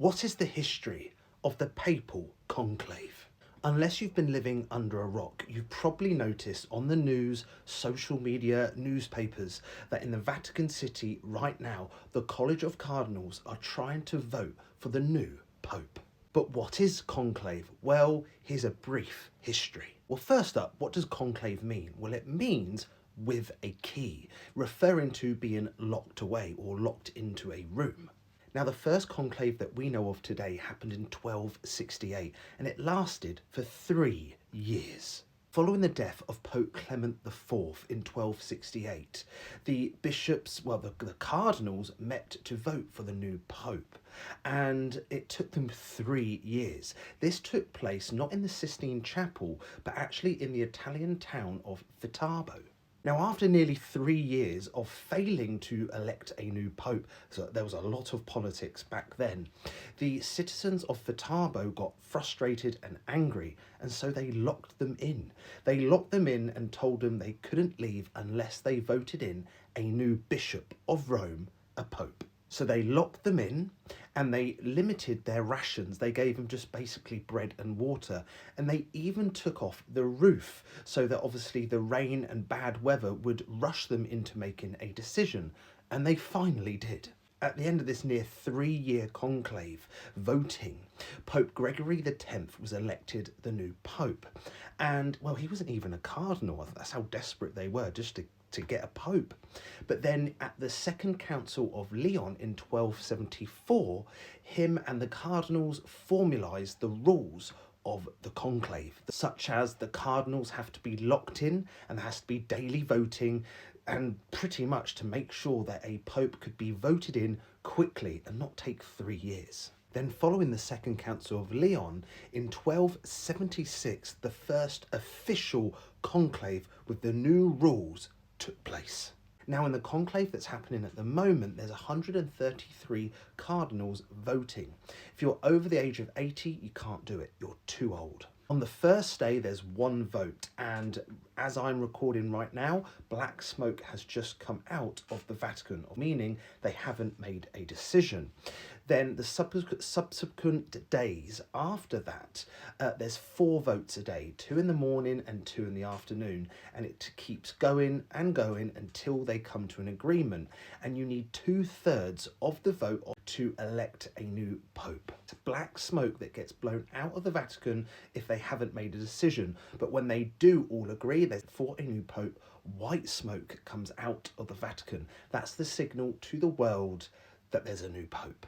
What is the history of the Papal Conclave? Unless you've been living under a rock, you've probably noticed on the news, social media, newspapers that in the Vatican City right now, the College of Cardinals are trying to vote for the new Pope. But what is conclave? Well, here's a brief history. Well, first up, what does conclave mean? Well, it means with a key, referring to being locked away or locked into a room. Now, the first conclave that we know of today happened in 1268 and it lasted for 3 years. Following the death of Pope Clement IV in 1268, the bishops, the cardinals met to vote for the new pope, and it took them 3 years. This took place not in the Sistine Chapel, but actually in the Italian town of Viterbo. Now, after nearly 3 years of failing to elect a new pope, so there was a lot of politics back then, the citizens of Viterbo got frustrated and angry, and so they locked them in. They locked them in and told them they couldn't leave unless they voted in a new bishop of Rome, a pope. So they locked them in and they limited their rations. They gave them just basically bread and water. And they even took off the roof so that obviously the rain and bad weather would rush them into making a decision. And they finally did. At the end of this near 3-year conclave voting, Pope Gregory X was elected the new pope. And, well, he wasn't even a cardinal. That's how desperate they were just to get a pope. But then at the Second Council of Leon in 1274, him and the cardinals formalised the rules of the conclave, such as the cardinals have to be locked in and there has to be daily voting, and pretty much to make sure that a pope could be voted in quickly and not take 3 years. Then following the Second Council of Leon, in 1276, the first official conclave with the new rules took place. Now, in the conclave that's happening at the moment, there's 133 cardinals voting. If you're over the age of 80, you can't do it. You're too old. On the first day, there's one vote, and as I'm recording right now, black smoke has just come out of the Vatican, meaning they haven't made a decision. Then the subsequent days after that, there's 4 votes a day, 2 in the morning and 2 in the afternoon, and it keeps going and going until they come to an agreement, and you need 2/3 of the vote to elect a new pope. It's black smoke that gets blown out of the Vatican if they haven't made a decision, but when they do all agree for a new pope, white smoke comes out of the Vatican. That's the signal to the world that there's a new pope.